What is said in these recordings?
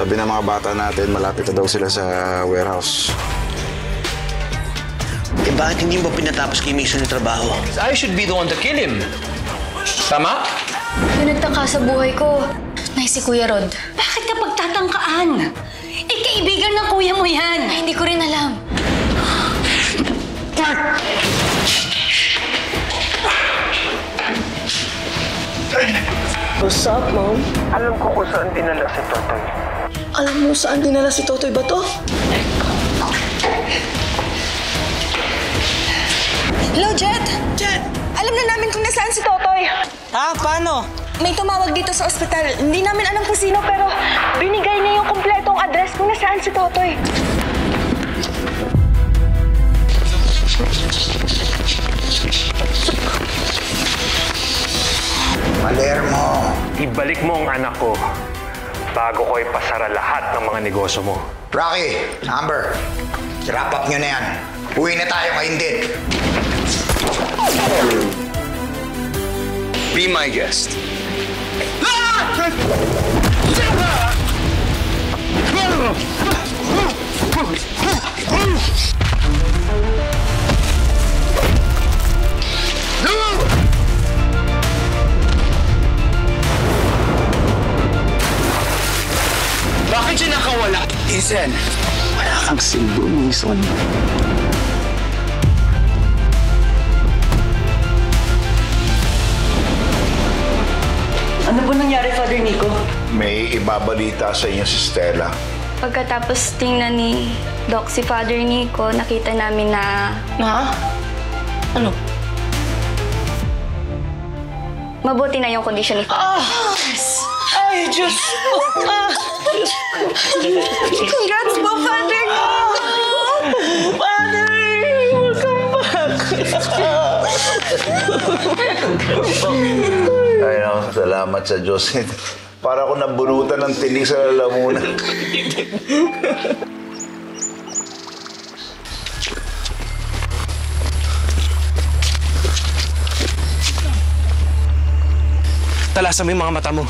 Sabi ng mga bata natin, malapit na daw sila sa warehouse. Eh bakit hindi mo pinatapos kay Mason yung trabaho? I should be the one to kill him. Tama? Yung nagtangka sa buhay ko, si Kuya Rod. Bakit ka pagtatangkaan? Eh, kaibigan ng kuya mo yan. Ay, hindi ko rin alam. What's up, Mom? Alam ko kung saan dinala si Totoy. Alam mo saan dinala si Totoy ba to? Hello, Jet! Jet! Alam na namin kung nasaan si Totoy. Ha? Paano? May tumawag dito sa ospital. Hindi namin alam kung sino, pero binigay niya yung kumpletong address kung nasaan si Totoy. Palermo! Ibalik mo ang anak ko bago ko ipasara lahat ng mga negosyo mo. Rocky, Amber, wrap up nyo na yan. Uwi na tayo ngayon din. Be my guest. Bakit siya nakawala? Ethan, wala kang silbo, Mason. Ano ba nangyari, Father Nico? May ibabalita sa inyo si Stella. Pagkatapos tingnan ni Doc si Father Nico, nakita namin na Na? Ano? mabuti na yung kondisyon ni Father. Ay, Diyos ko! Congrats po, Father Nico! Father! Welcome back! Ay, no, salamat sa Diyos. Para ako nabunutan ng tinig sa lalamunan. Talasan mo yung mga mata mo.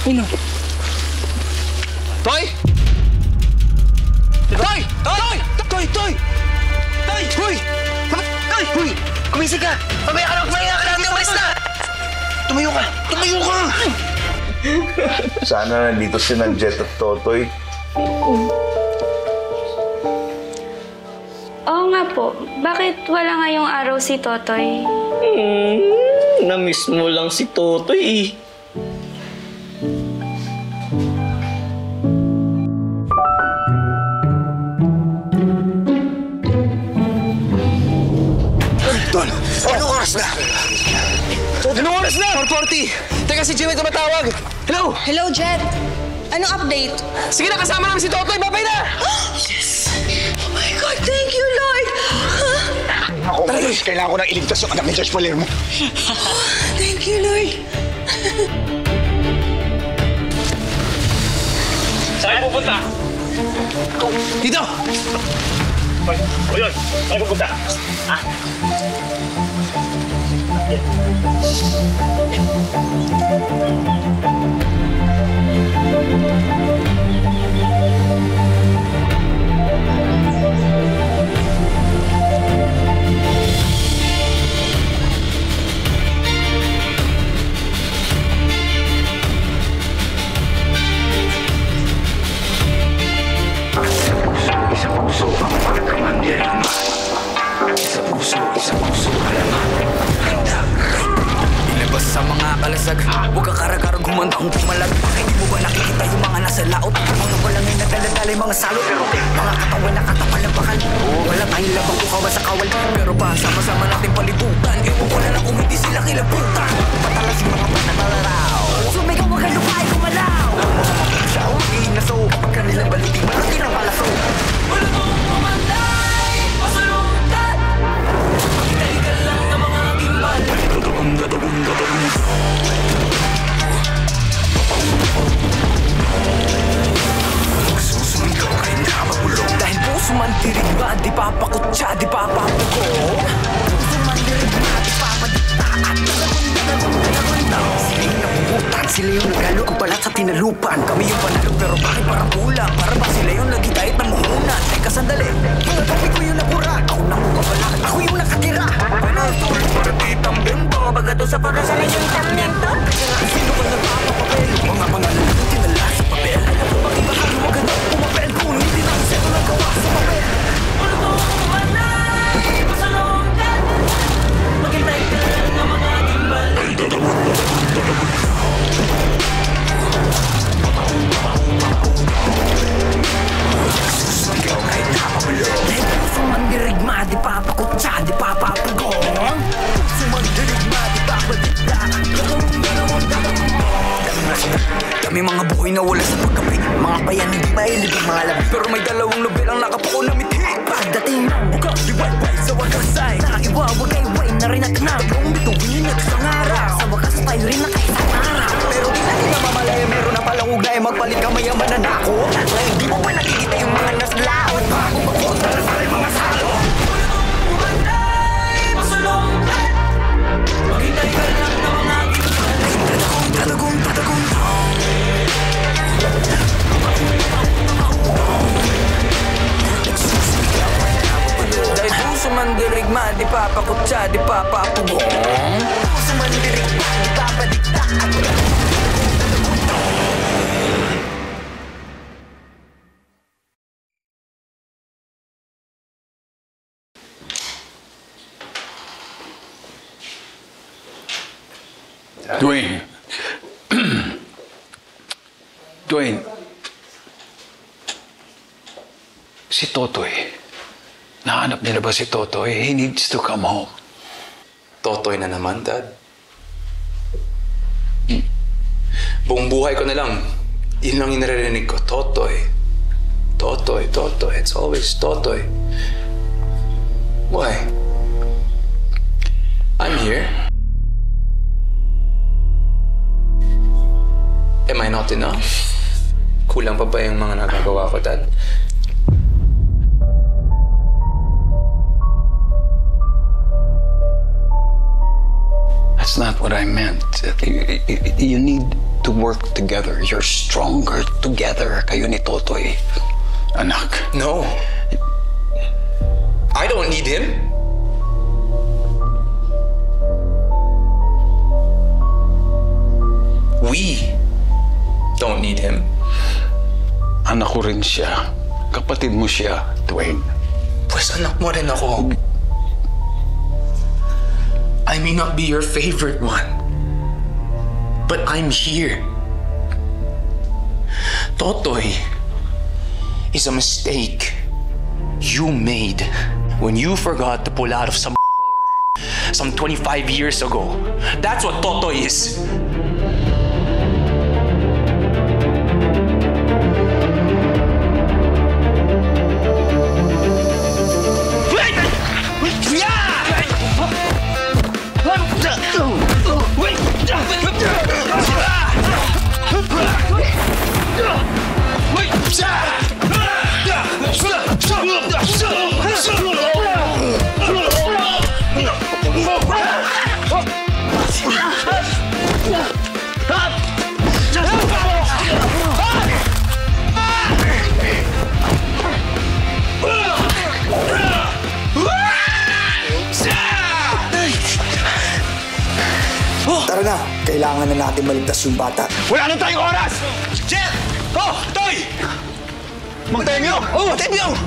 Ano? Toy! Toy! Toy! Toy! Toy! Toy! Hoy! Toy! Hoy! Kumisig ka! Pabaya ka lang! Kumahinga ka lang! Umalis na! Tumayo ka! Tumayo ka! Sana nandito si Jet at Totoy. Oo nga po. Bakit wala ngayong araw si Totoy? Na-miss mo lang si Totoy eh. Don, anong oras na? Anong oras na? 4:40! Teka, si Jimmy tumatawag! Hello! Hello, Jet! Anong update? Sige na, kasama namin si Totoy! Babay na! Yes! Oh my God, thank you, Lord! Ako, Maris, kailangan ko nang iligtas yung anak ni George Palermo. Thank you, Lord! Saan pupunta? Dito! O yun, saan pupunta? Ha? Ilabas sa mga kalasag, huwag kang karagarag humandang pumalag. Hindi mo ba nakikita yung mga nasa laot? Mga balangay na daladalay, mga salot. Mga katawan na katawan ng bakal. Wala tayong labang kukawa sa kawal. Pero pa, sama-sama natin palibutan. Ewan ko na lang kung hindi sila kilabutan. Patalas yung mga panatalaraw. Sumigaw wag ka lupay kumalaw. Mga mapisaw, inaso. Kapag kanilang balitin, malaki ng palaso. Wala mong pumanday, pasaluntan. Pakitalikan lang ng mga gimbal. Susumigaw kayo na magulong. Dahil puso man tirig ba, di papakutsa, di papapuko. Puso man tirig ba, di papadikta. At nagagunda. Sila yung napuputan, sila yung nagalo. Ang balat sa kinalupan. Kami yung panalo pero bakit parang kulang? Para ba sila yung nagkitahit ng muhunan? Teka sandali, mga kapi ko yung nabura. Ako nang mukabala, ako yung nakatira. Panatol, para titang bento. Bagato sa pagkasalan yung tamento. Sino ba nagpapapapel? Mga pangalan na tinala sa papel. Bakit ba kayo maganda pumapel? Kung hindi na kasi ito nagawa sa papel. Ano to manay? Pasalonggan. Maghintay ka lang ng mga timbal. Sumandirigma, di papakutsa, di papapagong. Sumandirigma, di papadikta. Kami mga buhay na wala sa pagkapi. Mga bayan hindi mahilig ang mga labi. Pero may dalawang nobel ang nakapako na mithi. Pagdating ng buka, di wayway sa wakas ay naiwawagay-way na rin at nagong bituin at isang araw. Sa wakas tayo rin na kaisang araw. Pero di natin namamalaya, meron na palang ugnay. Magpalit ka mayaman na nako. Ngayon di mo pa nakikita yung mga naslaot. Bago magkontra na rin mga salo. Umanay, masalongkat. Maghintay ka lang na mga gimbal. Tatagong. Dahil puso mandirigma, di papakutsa, di papapugong. Puso mandirigma, di papadikta. Dwayne. Dwayne. Si Totoy. Nahanap nila ba si Totoy? He needs to come home. Totoy na naman, Dad. Buong buhay ko na lang, yun lang yung naririnig ko. Totoy. Totoy. It's always Totoy. Why? I'm here. Am I not enough? Kulang pa ba yung mga nagagawa ko, Dad? That's not what I meant. You need to work together. You're stronger together. Kayo ni Totoy, anak. No. I don't need him. We don't need him. Anak ko rin siya. Kapatid mo siya, Dwayne. Pues anak mo rin ako. I may not be your favorite one, but I'm here. Totoy is a mistake you made when you forgot to pull out of some 25 years ago. That's what Totoy is. Tara na, kailangan na natin maligtas yung bata. Wala na tayong oras! Jet! Oh, Toy! Magtemyo! Oh, Magtemyo!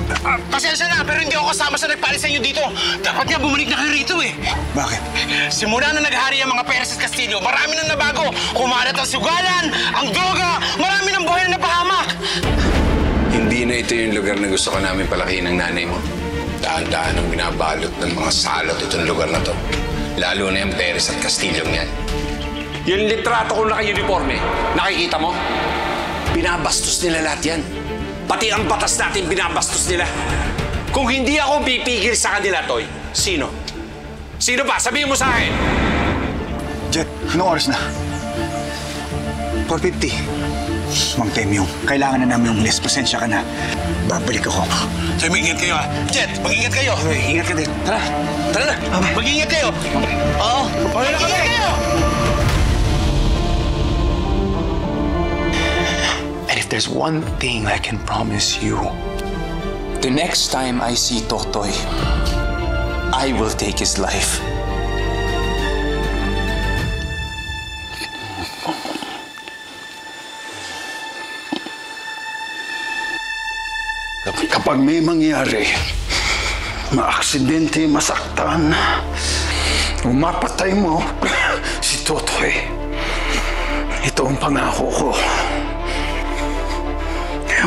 Pasensya na, pero hindi ako kasama sa nagpalis sa inyo dito. Dapat nga bumalik na kayo rito eh. Bakit? Simula na naghari ang mga Perez at Castillo, marami nang nabago. Kumalat ang sugalan, ang droga, marami ng buhay na napahamak. Hindi na ito yung lugar na gusto ko namin palakihin ng nanay mo. Daan-daan ang binabalot ng mga salot itong lugar na to. Lalo na yung Perez at Castillo yan. Yung litrato ko naka-uniforme, nakikita mo? Binabastos nila lahat yan. Pati ang batas natin binabastos nila. Kung hindi ako pipigil sa kanila, Toy, sino? Sino ba? Sabihin mo sa akin! Jet, anong oras na? 4:50. Mang Temyong, kailangan na namin yung list. Pasensya ka na. Babalik ako. So, mag-ingat kayo ha. Jet, mag-ingat kayo. Ingat ka din. Tara. Tara na. Mag-ingat kayo. Oo. Mag-ingat kayo. There's one thing I can promise you. The next time I see Totoy, I will take his life. Kapag may mangyari, maaksidente, masaktan, umapatay mo si Totoy, ito ang pangako ko.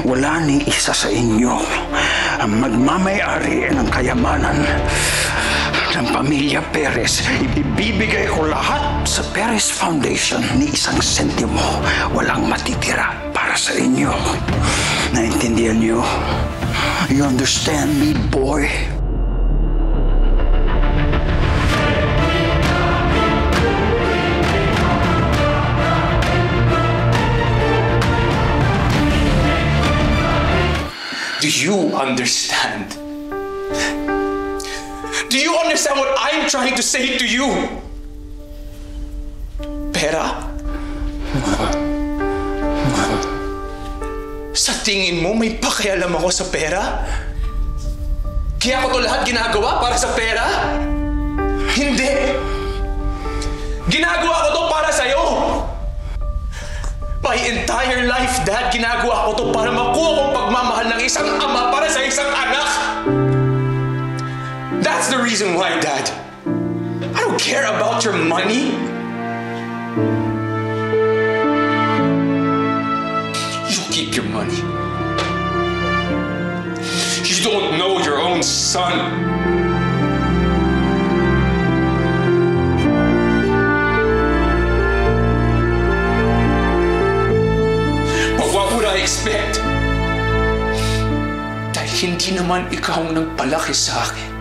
Wala ni isa sa inyo ang magmamay-ari ng kayamanan ng pamilya Perez. Ibibigay ko lahat sa Perez Foundation. Ni isang sentimo, walang matitira para sa inyo. Naintindihan niyo? You understand me, boy? Do you understand? Do you understand what I'm trying to say to you? Pera? Sa tingin mo may pakialam ako sa pera? Kaya ko to lahat ginagawa para sa pera? Hindi! Ginagawa ko to para sa'yo! My entire life, Dad, ginagawa ko to para makuha kong pagmamahal ng isang ama para sa isang anak! That's the reason why, Dad. I don't care about your money. You keep your money. You don't know your own son. What would I expect? Dahil hindi naman ikaw ang nagpalaki sa akin.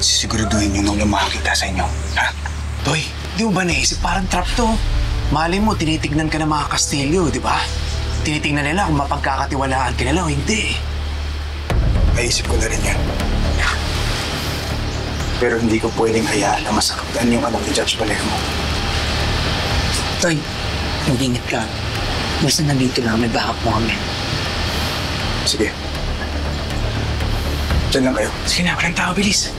Siguraduhin nyo nung makakita sa inyo, ha? Toy, di mo ba naisip parang trap to? Malay mo, tinitignan ka ng mga Kastilyo, di ba? Tinitignan nila kung mapagkakatiwalaan ka nila o hindi. Naisip ko na rin yan. Pero hindi ko pwedeng hayaan na masaktan yung anak ni Judge Palermo. Toy, mag-ingat ka. Basta nandito lang, may backup mo kami. Sige. Diyan lang kayo. Sige na, walang tao, bilis.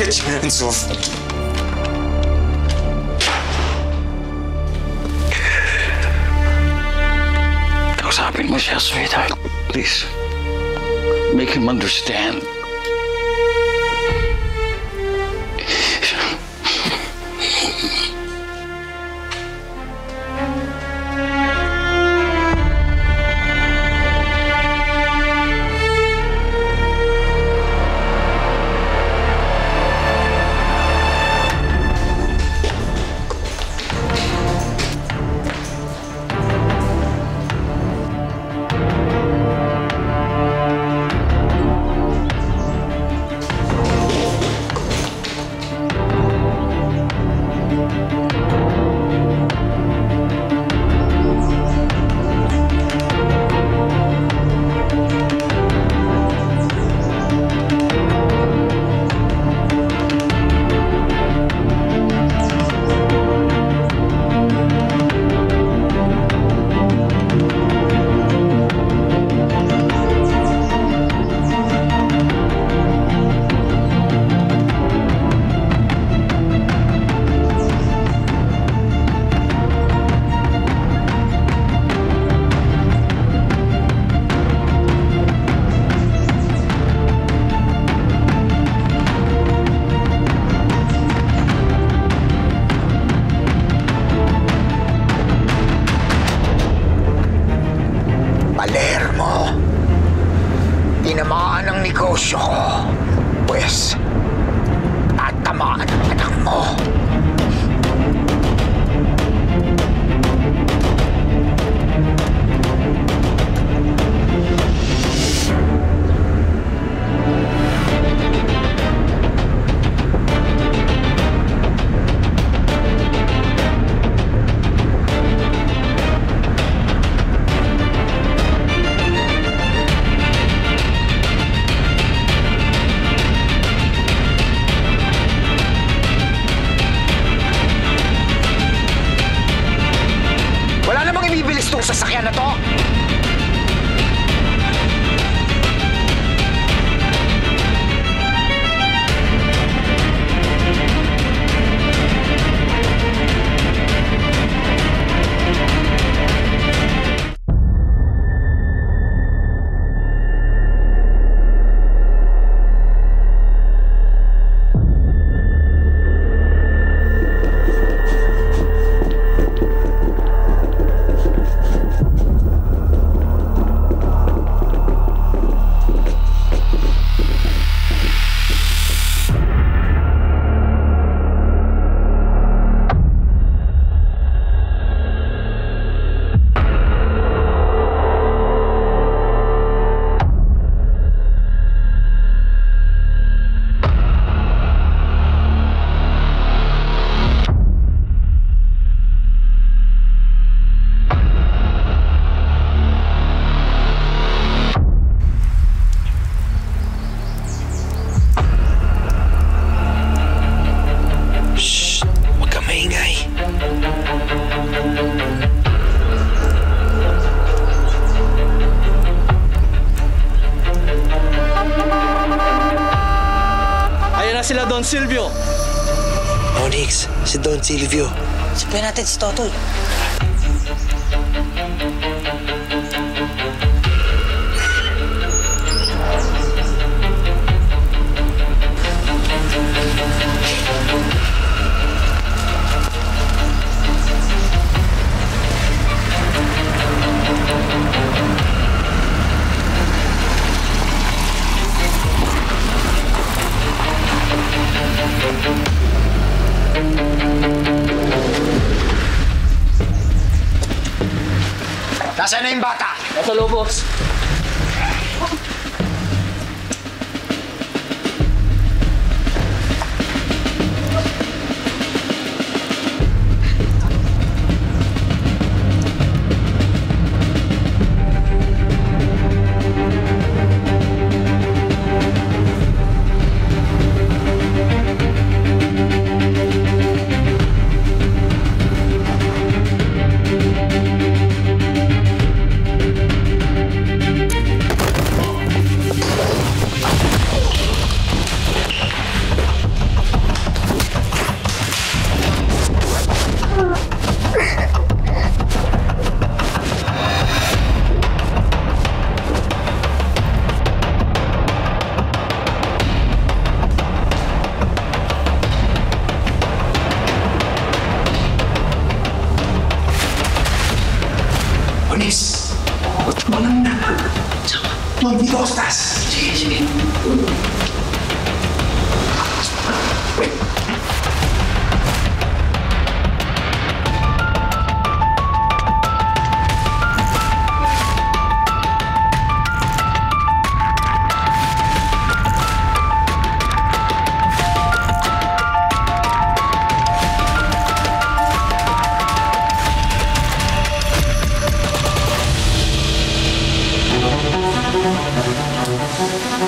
Get your hands off me. Kausapin mo siya, sweetheart. Please. Make him understand. negosyo ko. Pwes, tatamaan ang anak mo. Itong sasakyan na to? Sila Don Silvio. Onyx, si Don Silvio. Sabihin natin si Totoy. Nasaan na yung bata? Nasa lobos. Onyx, walang na. Dito ako sa taas. Sige. Wait.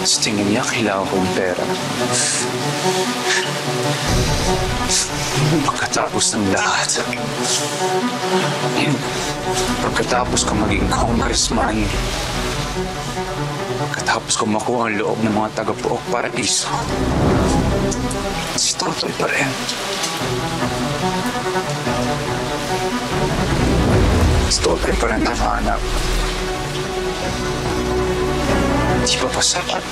Sa tingin niya, kailangan kong pera. Pagkatapos ng lahat, pagkatapos ko maging congressman, pagkatapos ko makuha ang loob ng mga taga-Pook Paraiso, si Totoy pa rin. Si Totoy pa rin nahanap. Di ba pa sapat?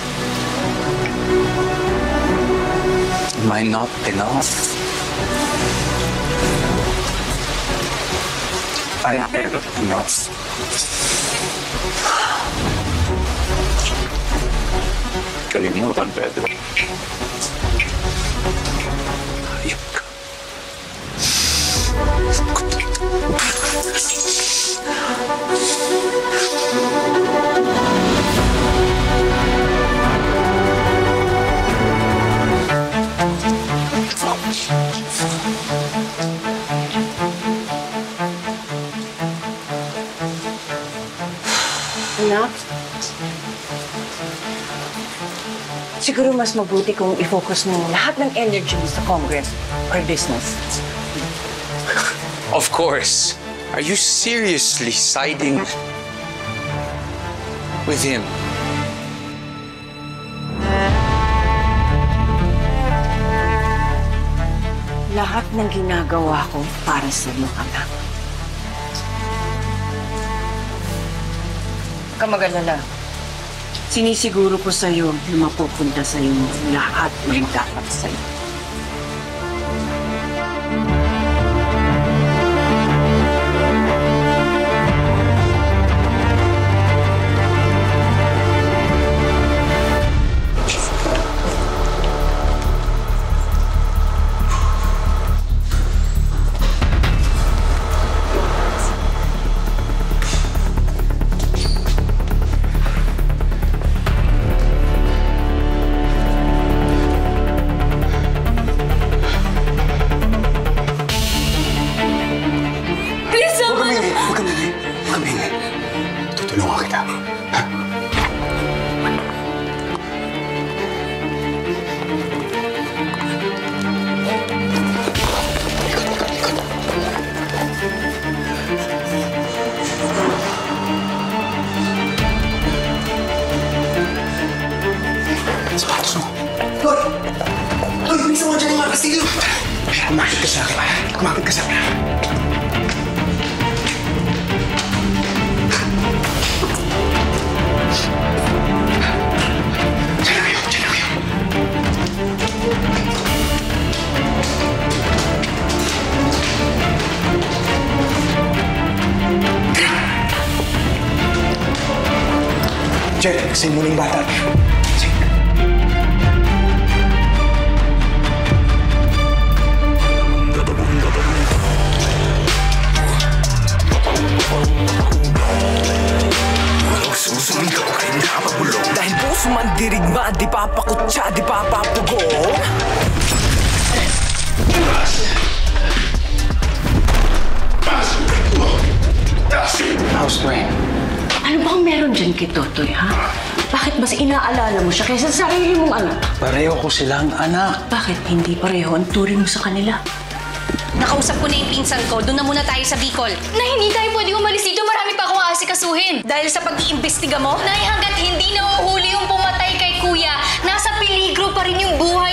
Am I not enough? I am enough. kalimutan, Pedro. Ayok ka. Anak, siguro mas mabuti kung i-focus mo lahat ng energy mo sa Congress or business. Of course. Are you seriously siding with him? Lahat ng ginagawa ko para sa iyo, anak. Huwag ka mag-alala. Sinisiguro ko sa iyo na mapupunta sa iyo lahat ng dapat sa iyo. Tutulungan kita. Ha? Sapatos mo. Hoy! Hoy! Bisa mo dyan yung mga kastilyo! Kumakit ka sa akin. Kumakit ka sa akin. Jet, kasi muling bata. Dahil puso man dirigma, di papakutsa, di papapugo. How's Dwayne? Ano bang meron dyan kay Totoy, ha? Bakit mas inaalala mo siya kaysa sa sarili mong anak? Pareho ko silang anak. Bakit hindi pareho ang turing mo sa kanila? Nakausap ko na yung pinsan ko. Doon na muna tayo sa Bicol. Na hindi tayo pwede umalis dito. Marami pa akong aasikasuhin. Dahil sa pag-iimbestiga mo? Nay, hanggat hindi nahuhuli yung pumatay kay Kuya, nasa peligro pa rin yung buhay